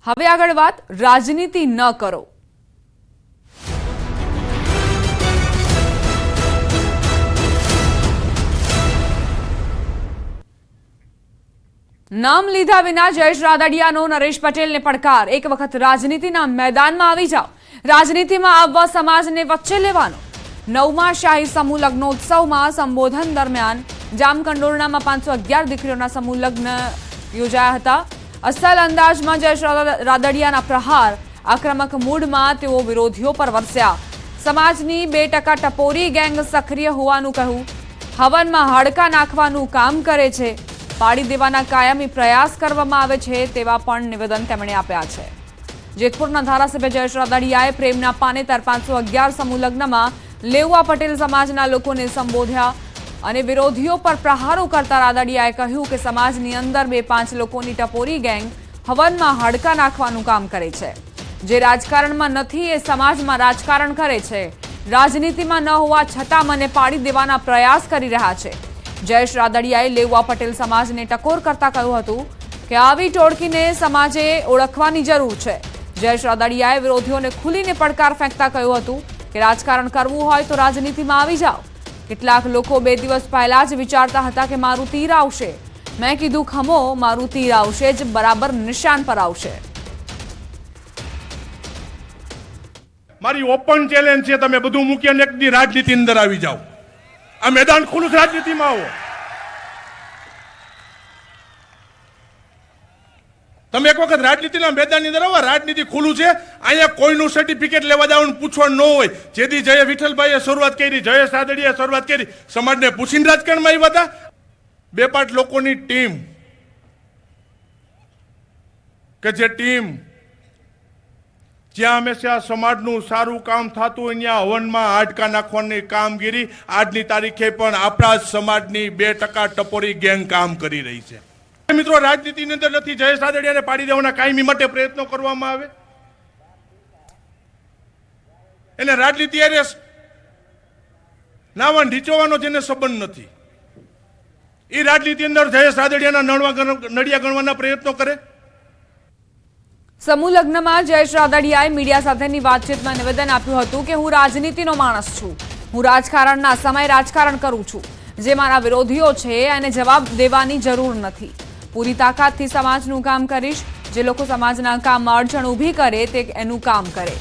હવે આગળ વાત રાજનીતિ ન કરો. નામ લીધા વિના જયેશ રાદડિયાનો નરેશ પટેલને પડકાર. એક વખત રાજનીતિના મેદાનમાં આવી જાઓ. રાજનીતિમાં આવવા સમાજને વચ્ચે લેવાનો. 9મા શાહી સમૂહ લગ્નોત્સવમાં સંબોધન દરમિયાન જામકંડોરણામાં 511 દીકરીઓના સમૂહ લગ્ન યોજાયા હતા. અસલ અંદાજમાં જયેશ રાદડિયાના પ્રહાર. આક્રમક મૂડમાં તેઓ વિરોધીઓ પર વરસ્યા. સમાજની 2% ટપોરી ગેંગ સક્રિય હોવાનું કહ્યું. હવનમાં હાડકા નાખવાનું કામ કરે છે. પાડી દેવાના કાયમી પ્રયાસ કરવામાં આવે છે તેવા પણ નિવેદન તેમણે આપ્યા છે. જેતપુરના ધારાસભ્ય જયેશ રાદડિયાએ પ્રેમના પાનેતર 511 સમૂહ લગ્નમાં લેઉવા પટેલ સમાજના લોકોને સંબોધ્યા અને વિરોધીઓ પર પ્રહારો કરતા રાદડિયાએ કહ્યું કે સમાજની અંદર 2-5 લોકોની ટપોરી ગેંગ હવનમાં હાડકા નાખવાનું કામ કરે છે. જે રાજકારણમાં નથી એ સમાજમાં રાજકારણ કરે છે. રાજનીતિમાં ન હોવા છતાં મને પાડી દેવાના પ્રયાસ કરી રહ્યા છે. જયેશ રાદડિયાએ લેઉવા પટેલ સમાજને ટકોર કરતા કહ્યું હતું કે આવી ટોળકીને સમાજે ઓળખવાની જરૂર છે. જયેશ રાદડિયાએ વિરોધીઓને ખુલીને પડકાર ફેંકતા કહ્યું હતું કે રાજકારણ કરવું હોય તો રાજનીતિમાં આવી જાઓ. કેટલાક લોકો 2 દિવસ પહેલા જ વિચારતા હતા કે મારું તીર આવશે. મેં કીધું ખમો, મારું તીર આવશે જ બરાબર નિશાન પર આવશે. મારી ઓપન ચેલેન્જ છે, તમે બધું મૂકી અને એકની રાજનીતિ અંદર આવી જાઓ. આ મેદાન ખુલ્લું છે, રાજનીતિમાં આવો. તમે એક વખત રાજનીતિના મેદાનની અંદર આવો. રાજનીતિ ખુલ્લું છે. અહીંયા કોઈનું સર્ટિફિકેટ લેવા જવાનું પૂછવાનું ન હોય. જેથી જય વિઠ્ઠલભાઈએ શરૂઆત કરી, જયેશ રાદડિયાએ શરૂઆત કરી, સમાજને પૂછીને રાજકારણમાં આવ્યા હતા. 2-5 લોકોની ટીમ કે જે ટીમ જ્યાં હંમેશા સમાજનું સારું કામ થતું હોય ત્યાં હવનમાં હાડકા નાખવાની કામગીરી આજની તારીખે પણ આપણા જ સમાજની 2% ટપોરી ગેંગ કામ કરી રહી છે. મિત્રો, રાજનીતિની અંદર નથી. જયેશ રાદડિયાને પાડી દેવાના કાયમી માટે પ્રયત્નો કરવામાં આવે. એને રાજનીતિ અરે નાવા નીચોવાનો જેને સંબંધ નથી. એ રાજનીતિ અંદર જયેશ રાદડિયાના નડિયા ગણવાના પ્રયત્નો કરે. સમૂહ લગ્નમાં જયેશ રાદડિયાએ મીડિયા સાથેની વાતચીતમાં નિવેદન આપ્યું હતું કે હું રાજનીતિનો માણસ છું. હું રાજકારણના સમયે રાજકારણ કરું છું. જે મારા વિરોધીઓ છે એને જવાબ દેવાની જરૂર નથી. પૂરી તાકાતથી સમાજનું કામ કરીશ. જે લોકો સમાજના કામમાં અડચણ ઊભી કરે તે એનું કામ કરે.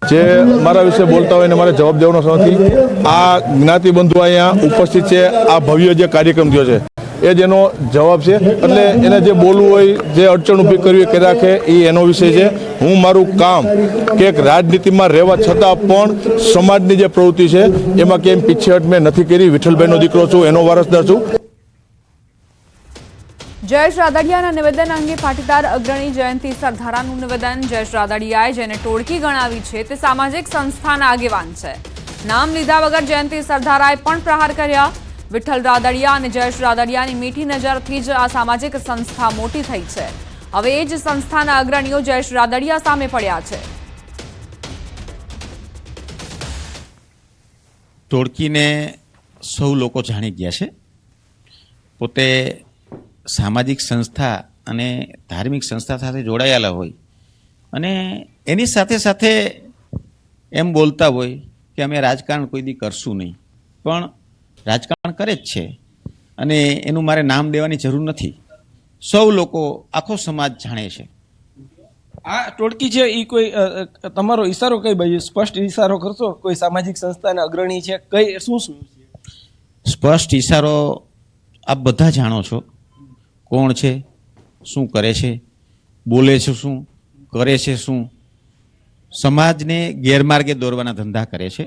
જે મારા વિશે બોલતા હોય એને મારે જવાબ દેવાનો નથી. આ જ્ઞાતિ બંધુ અહીંયા ઉપસ્થિત છે. આ ભવ્ય જે કાર્યક્રમ થયો છે એ જ એનો જવાબ છે. એટલે એને જે બોલવું હોય, જે અડચણ ઊભી કરવી કે રાખે એ એનો વિષય છે. હું મારું કામ કે રાજનીતિમાં રહેવા છતાં પણ સમાજની જે પ્રવૃત્તિ છે એમાં કેમ પીછેહટ મેં નથી કરી. વિઠ્ઠલભાઈનો દીકરો છું, એનો વારસદાર છું. જયેશ રાદડિયાના નિવેદન અંગે પાટીદાર અગ્રણી જયંતિ સરધારાનું નિવેદન. જયેશ રાદડિયાએ જેને ટોળકી ગણાવી છે તે સામાજિક સંસ્થાના આગેવાન છે. નામ લીધા વગર જયંતિ સરધારાએ પણ પ્રહાર કર્યા. વિઠ્ઠલ રાદડિયા અને જયેશ રાદડિયાની મીઠી નજરથી જ આ સામાજિક સંસ્થા મોટી થઈ છે. હવે એ જ સંસ્થાના અગ્રણીઓ જયેશ રાદડિયા સામે પડ્યા છે. ટોળકીને સૌ લોકો જાણી ગયા છે. પોતે સામાજિક સંસ્થા અને ધાર્મિક સંસ્થા સાથે જોડાયેલા હોય અને એની સાથે સાથે એમ બોલતા હોય કે અમે રાજકારણ કોઈ દી કરશું નહીં, પણ રાજકારણ કરે જ છે. અને એનું મારે નામ દેવાની જરૂર નથી. સૌ લોકો, આખો સમાજ જાણે છે. આ ટોળકી છે એ કોઈ તમારો ઈશારો કઈ બાજુ સ્પષ્ટ ઈશારો કરશો? કોઈ સામાજિક સંસ્થાના અગ્રણી છે? કઈ શું છે સ્પષ્ટ ઈશારો આપ બધા જાણો છો. કોણ છે, શું કરે છે, બોલે છે શું, કરે છે શું. સમાજને ગેરમાર્ગે દોરવાના ધંધા કરે છે.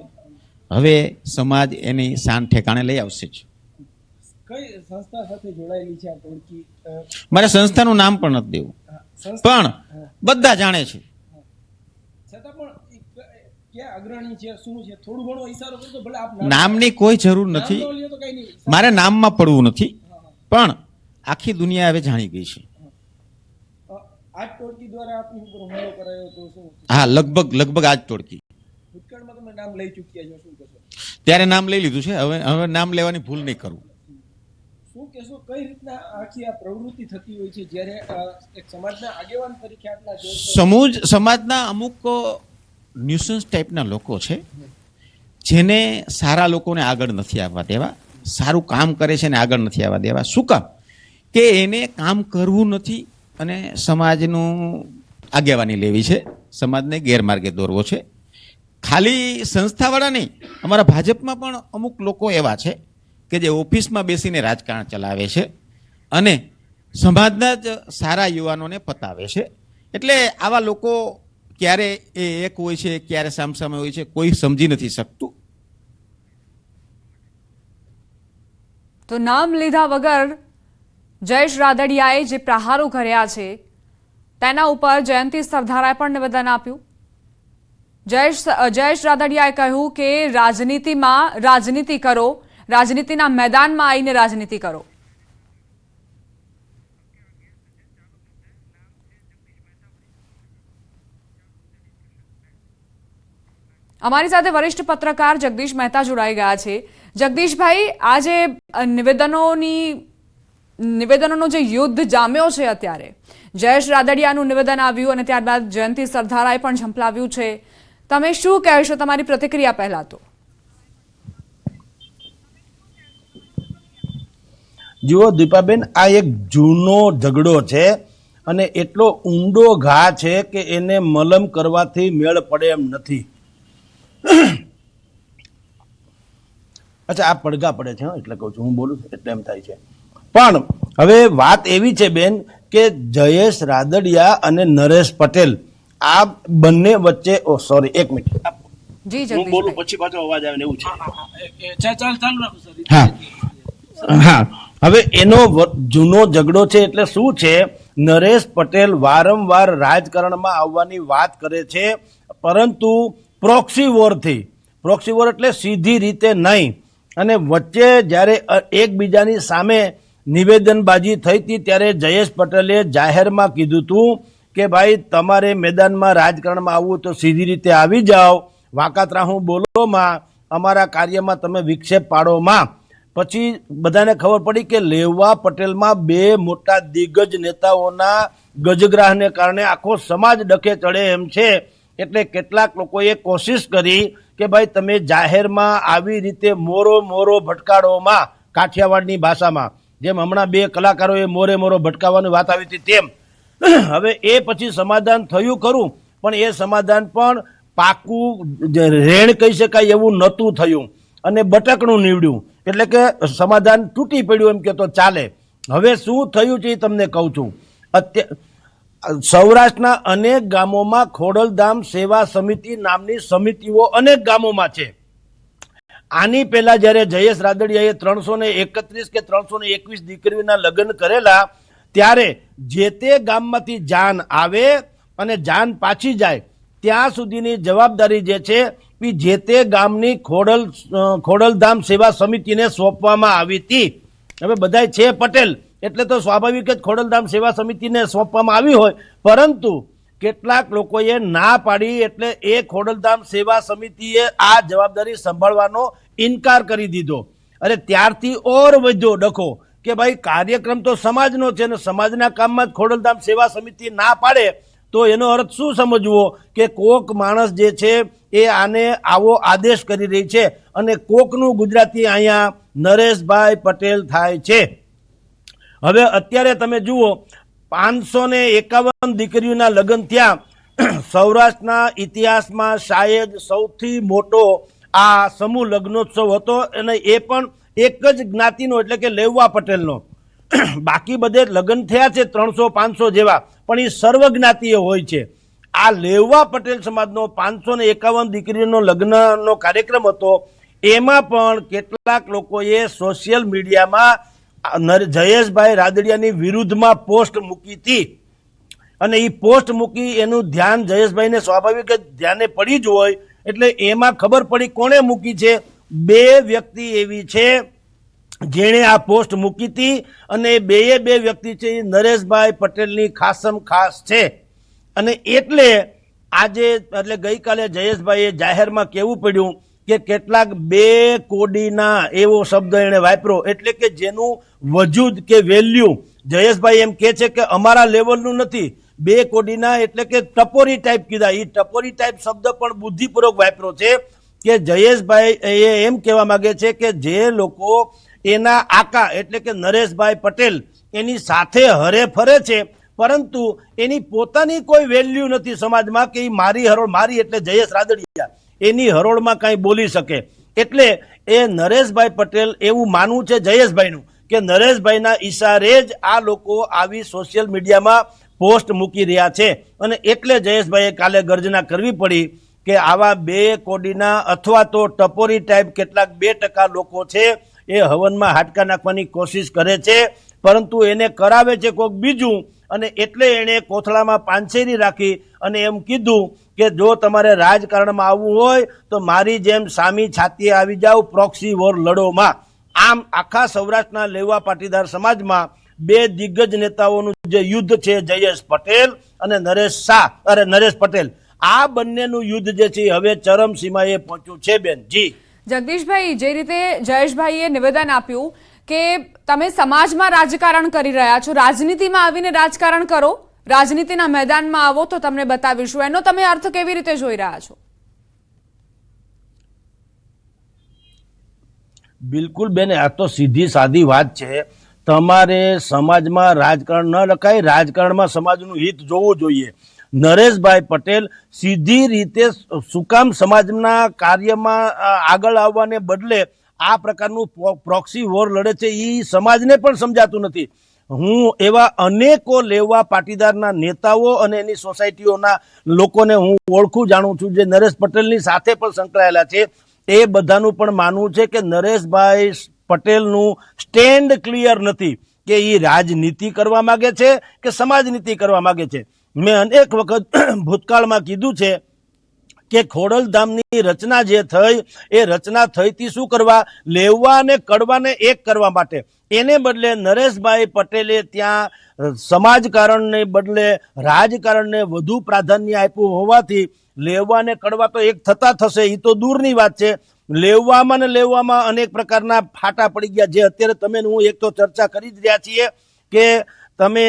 હવે સમાજ એની શાન ઠેકાણે લઈ આવશે જ. કઈ સંસ્થા સાથે જોડાયેલી છે આ ટોળકી? મારે સંસ્થાનું નામ પણ નથી દેવું, પણ બધા જાણે છે. છતાં પણ ક્યાં અગ્રણી છે, શું છે, થોડું ઘણો ઈશારો કરજો. ભલે આપ નામની કોઈ જરૂર નથી. મારે નામમાં પડવું નથી, પણ આખી દુનિયા હવે જાણી ગઈ છે. આ ટોળકી દ્વારા આપની ઉપર હુમલો કરાયો તો શું? હા, લગભગ આ જ ટોળકી. ભૂતકાળમાં તમે નામ લઈ ચૂક્યા છો, શું કહેશો? ત્યારે નામ લઈ લીધું છે. હવે નામ લેવાની ભૂલ નહીં કરું. શું કહેશો, કઈ રીતના આખી આ પ્રવૃત્તિ થતી હોય છે જ્યારે એક સમાજના આગેવાન તરીકે આટલા સમાજના અમુક ન્યુસન્સ ટાઈપના લોકો છે જેને સારા લોકોને આગળ નથી આવવા દેવા, સારું કામ કરે છે ને આગળ નથી આવવા દેવા. શું કામ? કે એને કામ કરવું નથી અને સમાજનું આગેવાની લેવી છે, સમાજને ગેરમાર્ગે દોરવો છે. ખાલી સંસ્થાવાળા નહીં, અમારા ભાજપમાં પણ અમુક લોકો એવા છે કે જે ઓફિસમાં બેસીને રાજકારણ ચલાવે છે અને સમાજના જ સારા યુવાનોને પતાવે છે. એટલે આવા લોકો ક્યારે એ એક હોય છે, ક્યારે સામસામે હોય છે, કોઈ સમજી નથી શકતું. તો નામ લીધા વગર જયેશ રાદડિયાએ જે પ્રહારો કર્યા છે તેના ઉપર જયંતિ સરદારાએ પણ નિવેદન આપ્યું. જયેશ રાદડિયાએ કહ્યું કે રાજનીતિમાં રાજનીતિ કરો, રાજનીતિના મેદાનમાં આવીને રાજનીતિ કરો. અમારી સાથે વરિષ્ઠ પત્રકાર જગદીશ મહેતા જોડાઈ ગયા છે. જગદીશભાઈ, આ જે નિવેદનોનો જે યુદ્ધ જામ્યો છે અત્યારે, જયેશ રાદડિયાનું નિવેદન આવ્યું અને ત્યારબાદ જયંતિ સરદારાએ પણ ઝંપલાવ્યું છે, તમે શું કહેશો? તમારી પ્રતિક્રિયા પહેલા તો જુઓ દીપાબેન, આ એક જૂનો ઝઘડો છે અને એટલો ઊંડો ઘા છે કે એને મલમ કરવાથી મેળ પડે એમ નથી. અચ્છા, આ પડઘા પડે છે એટલે કહું છું, હું બોલું એટલે એમ થાય છે. પણ હવે વાત એવી છે બેન કે જયેશ રાદડિયા અને નરેશ પટેલ આ બંને વચ્ચે, ઓ સોરી, એક મિનિટ, જી હું બોલું પછી પાછો અવાજ આવે ને એવું છે. હા, હા, હવે એનો જૂનો ઝઘડો છે. એટલે શું છે, નરેશ પટેલ વારંવાર રાજકારણમાં આવવાની વાત કરે છે, પરંતુ પ્રોક્સી વોરથી, પ્રોક્સી વોર એટલે સીધી રીતે નહીં. અને વચ્ચે જ્યારે એકબીજાની સામે નિવેદનબાજી થઈ હતી ત્યારે જયેશ પટેલે જાહેરમાં કીધું હતું કે ભાઈ તમારે મેદાનમાં રાજકારણમાં આવવું તો સીધી રીતે આવી જાઓ, વાકાતરાહું બોલોમાં, અમારા કાર્યમાં તમે વિક્ષેપ પાડોમાં. પછી બધાને ખબર પડી કે લેવા પટેલમાં બે મોટા દિગ્ગજ નેતાઓના ગજગ્રાહને કારણે આખો સમાજ ડખે ચડે એમ છે. એટલે કેટલાક લોકોએ કોશિશ કરી કે ભાઈ તમે જાહેરમાં આવી રીતે મોરો મોરો ભટકાડોમાં, કાઠિયાવાડની ભાષામાં, જેમ હમણાં બે કલાકારોએ મોરે મોરો ભટકાવવાની વાત આવી હતી તેમ. હવે એ પછી સમાધાન થયું ખરું, પણ એ સમાધાન પણ પાકું રેણ કહી શકાય એવું નહોતું થયું અને બટકણું નીવડ્યું. એટલે કે સમાધાન તૂટી પડ્યું એમ કે તો ચાલે. હવે શું થયું છે એ તમને કહું છું. સૌરાષ્ટ્રના અનેક ગામોમાં ખોડલધામ સેવા સમિતિ નામની સમિતિઓ અનેક ગામોમાં છે. આની પહેલા જ્યારે જયેશ રાદડિયાએ 331 કે 321 દીકરીઓના લગ્ન કરેલા ત્યારે જે તે ગામમાંથી જાન આવે અને જાન પાછી જાય ત્યાં સુધીની જવાબદારી જે છે એ જે તે ગામની ખોડલધામ સેવા સમિતિને સોંપવામાં આવી હતી. હવે બધાય છે પટેલ એટલે તો સ્વાભાવિક જ ખોડલધામ સેવા સમિતિને સોંપવામાં આવી હોય, પરંતુ કેટલાક લોકોએ ના પાડી એટલે એ ખોડલધામ સેવા સમિતિએ આ જવાબદારી સંભાળવાનો ઇનકાર કરી દીધો. અને ત્યારથી ઓર વધ્યો ડખો કે ભાઈ કાર્યક્રમ તો સમાજનો છે ને સમાજના કામમાં જ ખોડલધામ સેવા સમિતિ ના પાડે તો એનો અર્થ શું સમજવો કે કોક માણસ જે છે એ આને આવો આદેશ કરી રહી છે અને કોકનું ગુજરાતી અહીંયા નરેશભાઈ પટેલ થાય છે. હવે અત્યારે તમે જુઓ 551 દીકરીઓના લગ્ન થયા. સૌરાષ્ટ્રના ઇતિહાસમાં શાયદ સૌથી મોટો આ સમૂહ લગ્નોત્સવ હતો અને એ પણ એક જ જ્ઞાતિનો એટલે કે લેવા પટેલનો. બાકી બધે લગ્ન થયા છે 300-500 જેવા, પણ એ સર્વજ્ઞાતિય હોય છે. આ લેવા પટેલ સમાજનો 551 દીકરીનો લગ્નનો કાર્યક્રમ હતો. એમાં પણ કેટલાક લોકોએ સોશિયલ મીડિયામાં જયેશભાઈ રાદડિયાની વિરુદ્ધમાં પોસ્ટ મૂકી હતી અને એ પોસ્ટ મૂકી એનું ધ્યાન જયેશભાઈને સ્વાભાવિક જ ધ્યાને પડી જ હોય. એટલે એમાં ખબર પડી કોણે મૂકી છે. બે વ્યક્તિ એવી છે જેણે આ પોસ્ટ મૂકી હતી અને બે વ્યક્તિ છે એ નરેશભાઈ પટેલની ખાસમ ખાસ છે. અને એટલે આજે એટલે ગઈકાલે જયેશભાઈએ જાહેરમાં કહેવું પડ્યું કે કેટલાક 2 કોડીના એવો શબ્દ એણે વાપર્યો, એટલે કે જેનું વજૂદ કે વેલ્યુ જયેશભાઈ એમ કહે છે કે અમારા લેવલનું નથી. 2 કોડીના એટલે કે ટપોરી ટાઈપ કીધા. એ ટપોરી ટાઈપ શબ્દ પણ બુદ્ધિપૂર્વક વાપર્યો છે કે જયેશભાઈ એમ કહેવા માંગે છે કે જે લોકો એના આકા એટલે કે નરેશભાઈ પટેલ એની સાથે હરે ફરે છે, પરંતુ એની પોતાની કોઈ વેલ્યુ નથી સમાજમાં કે મારી હરોળ, મારી એટલે જયેશ રાદડિયા એની હરોળમાં કાંઈ બોલી શકે. એટલે એ નરેશભાઈ પટેલ એવું માનવું છે જયેશભાઈનું કે નરેશભાઈના ઈશારે જ આ લોકો આવી સોશિયલ મીડિયામાં પોસ્ટ મૂકી રહ્યા છે, અને એટલે જયેશભાઈએ કાલે ગર્જના કરવી પડી કે આવા 2 કોડીના અથવા તો ટપોરી ટાઈપ કેટલાક 2% લોકો છે એ હવનમાં હાડકા નાખવાની કોશિશ કરે છે, પરંતુ એને કરાવે છે કોઈક બીજું, અને એટલે એણે કોથળામાં પાંચેરી રાખી અને એમ કીધું કે જો તમારે રાજકારણમાં આવવું હોય તો મારી જેમ સામી છાતીએ આવી જાવ, પ્રોક્સી વોર લડોમાં. આમ આખા સૌરાષ્ટ્રના લેવા પાટીદાર સમાજમાં 2 દિગ્ગજ નેતાઓનું જે યુદ્ધ છે, જયેશ પટેલ અને નરેશ પટેલ, આ બંનેનું યુદ્ધ જે છે હવે ચરમસીમાએ પહોંચ્યું છે. બેન જી જગદીશભાઈ, જે રીતે જયેશભાઈએ નિવેદન આપ્યું કે તમે સમાજમાં રાજકારણ કરી રહ્યા છો, રાજનીતિમાં આવીને રાજકારણ કરો, રાજનીતિના મેદાનમાં આવો તો તમને બતાવીશું, એનો તમે અર્થ કેવી રીતે જોઈ રહ્યા છો? બિલકુલ બેન, આ તો સીધી સાદી વાત છે. તમારે સમાજમાં રાજકારણ ન રખાય, રાજકારણમાં સમાજનું હિત જોવું જોઈએ. નરેશભાઈ પટેલ સીધી રીતે શું કામ સમાજના કાર્યમાં આગળ આવવાને બદલે આ પ્રકારનું પ્રોક્સી વોર લડે છે એ સમાજને પણ સમજાતું નથી. હું એવા અનેકો લેવા પાટીદારના નેતાઓ અને એની સોસાયટીઓના લોકોને હું ઓળખું જાણું છું જે નરેશ પટેલની સાથે પણ સંકળાયેલા છે. એ બધાનું પણ માનવું છે કે નરેશભાઈ પટેલનું સ્ટેન્ડ ક્લિયર નથી કે એ રાજનીતિ કરવા માંગે છે કે સમાજનીતિ કરવા માંગે છે. મેં અનેક વખત ભૂતકાળમાં કીધું છે કે ખોડલધામની રચના જે થઈ એ રચના થઈથી શું કરવા, લેવા અને કડવાને એક કરવા માટે. એને બદલે નરેશભાઈ પટેલે ત્યાં સમાજકારણને બદલે રાજકારણને વધુ પ્રાધાન્ય આપ્યું હોવાથી લેવા અને કડવા તો એક થતા થશે એ તો દૂરની વાત છે. લેવામાં ને લેવામાં અનેક પ્રકારના ફાટા પડી ગયા, જે અત્યારે તમે હું એક તો ચર્ચા કરી જ રહ્યા છીએ કે તમે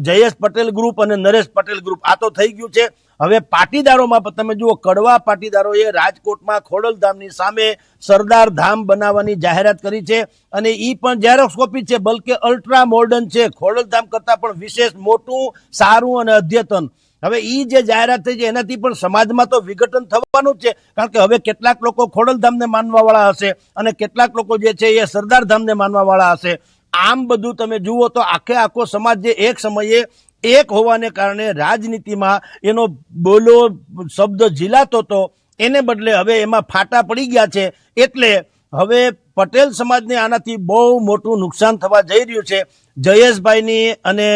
જયેશ પટેલ ગ્રુપ અને નરેશ પટેલ ગ્રુપ આ તો થઈ ગયું છે. હવે પાટીદારોમાં તમે જુઓ, કડવા પાટીદારોએ રાજકોટમાં ખોડલધામની સામે સરદાર ધામ બનાવવાની જાહેરાત કરી છે, અને એ પણ ઝેરોક્સ કોપી છે, બલકે અલ્ટ્રા મોડર્ન છે, ખોડલધામ કરતાં પણ વિશેષ મોટું, સારું અને અદ્યતન. હવે એ જે જાહેરાત થઈ છે એનાથી પણ સમાજમાં તો વિઘટન થવાનું જ છે, કારણ કે હવે કેટલાક લોકો ખોડલધામને માનવાવાળા હશે અને કેટલાક લોકો જે છે એ સરદાર ધામને માનવાવાળા હશે. આમ બધું તમે જુઓ તો આખો સમાજ જે એક સમયે એક હોવાને કારણે રાજનીતિમાં એનો બોલો શબ્દ ઝીલાતો હતો, એને બદલે હવે એમાં ફાટા પડી ગયા છે. એટલે હવે પટેલ સમાજને આનાથી બહુ મોટું નુકસાન થવા જઈ રહ્યું છે. જયેશભાઈની અને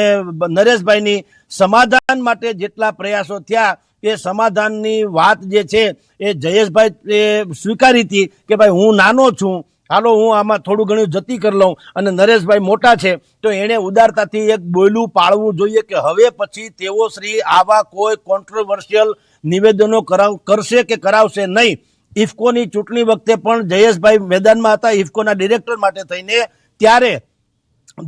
નરેશભાઈની સમાધાન માટે જેટલા પ્રયાસો થયા એ સમાધાનની વાત જે છે એ જયેશભાઈ સ્વીકારી હતી કે ભાઈ હું નાનો છું, હાલો હું આમાં થોડું ઘણું જતી કરી લઉં, અને નરેશભાઈ મોટા છે તો એણે ઉદારતાથી એક બોયલું પાળવું જોઈએ કે હવે પછી તેઓ શ્રી આવા કોઈ કોન્ટ્રોવર્શિયલ નિવેદનો કરશે કે કરાવશે નહીં. ઇફકોની ચૂંટણી વખતે પણ જયેશભાઈ મેદાનમાં હતા ઇફકોના ડિરેક્ટર માટે થઈને, ત્યારે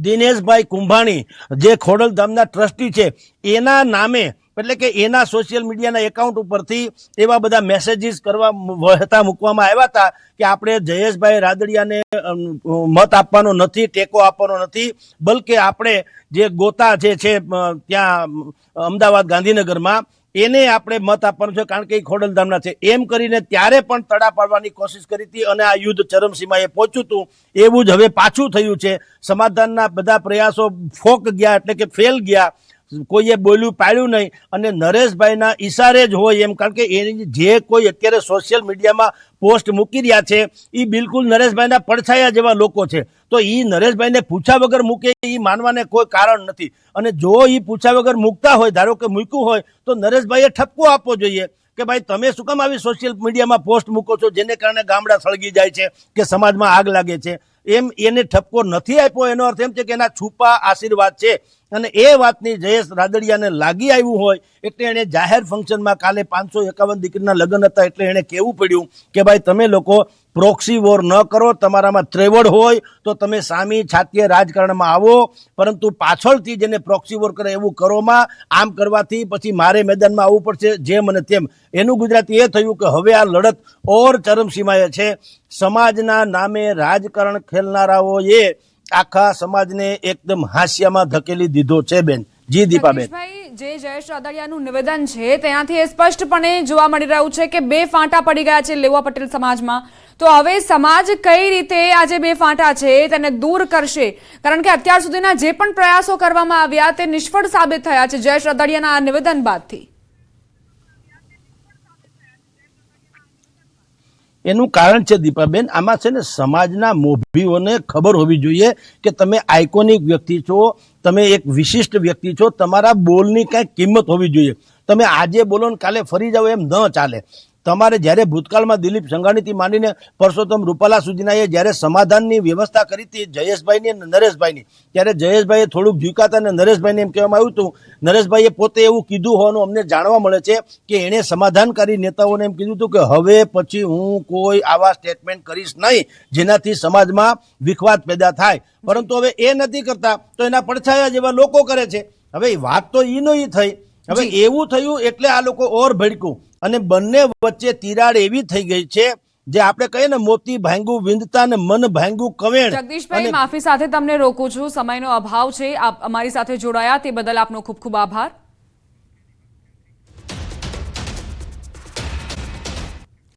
દિનેશભાઈ કુંભાણી જે ખોડલધામના ટ્રસ્ટી છે એના નામે એટલે કે એના સોશિયલ મીડિયાના એકાઉન્ટ ઉપરથી એવા બધા મેસેજીસ મૂકવામાં આવ્યા હતા કે આપણે જયેશભાઈ રાદડિયાને મત આપવાનો નથી, ટેકો આપવાનો નથી, બલકે આપણે જે ગોતા જે છે ત્યાં અમદાવાદ ગાંધીનગરમાં એને આપણે મત આપવાનો છે કારણ કે એ ખોડલધામના છે, એમ કરીને ત્યારે પણ તડા પાડવાની કોશિશ કરી હતી અને આ યુદ્ધ ચરમસીમાએ પહોંચ્યું હતું. એવું જ હવે પાછું થયું છે. સમાધાનના બધા પ્રયાસો ફોક ગયા એટલે કે ફેલ ગયા, કોઈએ બોલ્યું પાડ્યું નહીં, અને નરેશભાઈના ઈશારે જ હોય એમ, કારણ કે એની જે કોઈ અત્યારે સોશિયલ મીડિયામાં પોસ્ટ મૂકી રહ્યા છે એ બિલકુલ નરેશભાઈના પડછાયા જેવા લોકો છે. તો એ નરેશભાઈને પૂછ્યા વગર મૂકે એ માનવાને કોઈ કારણ નથી, અને જો એ પૂછ્યા વગર મૂકતા હોય, ધારો કે મૂક્યું હોય, તો નરેશભાઈએ ઠપકો આપવો જોઈએ કે ભાઈ તમે શું કામ આવી સોશિયલ મીડિયામાં પોસ્ટ મૂકો છો જેને કારણે ગામડા સળગી જાય છે કે સમાજમાં આગ લાગે છે. એમ એને ઠપકો નથી આપ્યો એનો અર્થ એમ છે કે એના છુપા આશીર્વાદ છે. અને એ વાતની જયેશ રાદડિયાને લાગી આવ્યું હોય એટલે એણે જાહેર ફંક્શનમાં કાલે 551 દીકરીના લગ્ન હતા એટલે એણે કહેવું પડ્યું કે ભાઈ તમે લોકો પ્રોક્સી વોર ન કરો, તમારામાં ત્રેવડ હોય તો તમે સામી છાતીએ રાજકારણમાં આવો, પરંતુ પાછળથી જેને પ્રોક્સી વોર કરે એવું કરોમાં. આમ કરવાથી પછી મારે મેદાનમાં આવવું પડશે જેમ અને તેમ. એનું ગુજરાતી એ થયું કે હવે આ લડત ઓર ચરમસીમાએ છે. સમાજના નામે રાજકારણ ખેલનારાઓએ આખા સમાજને એકદમ હાસ્યામાં ધકેલી દીધો છે. બેન જી દીપાબેન. જગદીશભાઈ, જે જયેશ રાદડિયાનું નિવેદન છે ત્યાંથી એ સ્પષ્ટપણે જોવા મળી રહ્યું છે કે બે ફાંટા પડી ગયા છે લેવા પટેલ સમાજમાં. તો હવે સમાજ કઈ રીતે આ જે બે ફાંટા છે તેને દૂર કરશે? કારણ કે અત્યાર સુધીના જે પણ પ્રયાસો કરવામાં આવ્યા તે નિષ્ફળ સાબિત થયા છે જયેશ રાદડિયાના આ નિવેદન બાદથી. એનું કારણ છે દીપાબેન, આમાં છે ને સમાજના મોભીઓને ખબર હોવી જોઈએ કે તમે આઇકોનિક વ્યક્તિ છો, તમે એક વિશિષ્ટ વ્યક્તિ છો, તમારા બોલની કાંઈક કિંમત હોવી જોઈએ. તમે આજે બોલો ને કાલે ફરી જાઓ એમ ન ચાલે. તમારે જ્યારે ભૂતકાળમાં દિલીપ સંઘાણીથી માંડીને પરસોત્તમ રૂપાલા સુધીના એ જ્યારે સમાધાનની વ્યવસ્થા કરી હતી જયેશભાઈની અને નરેશભાઈની, ત્યારે જયેશભાઈએ થોડુંક ઝૂકાતા અને નરેશભાઈને એમ કહેવામાં આવ્યું હતું. નરેશભાઈએ પોતે એવું કીધું હોવાનું અમને જાણવા મળે છે કે એણે સમાધાનકારી નેતાઓને એમ કીધું હતું કે હવે પછી હું કોઈ આવા સ્ટેટમેન્ટ કરીશ નહીં જેનાથી સમાજમાં વિખવાદ પેદા થાય. પરંતુ હવે એ નથી કરતા તો એના પડછાયા જેવા લોકો કરે છે. હવે વાત તો ઈનો ઈ થઈ. હવે એવું થયું એટલે આ લોકો ઓર ભડક્યું અને બંને વચ્ચે તિરાડ એવી થઈ ગઈ છે જે આપણે કહીએ ને મોતી ભાંગું વિંધતા ને મન ભાંગું કવેણ. જગદીશભાઈ, માફી સાથે તમને રોકું છું, સમયનો અભાવ છે. આપ અમારી સાથે જોડાયા તે બદલ આપનો ખૂબ ખૂબ આભાર.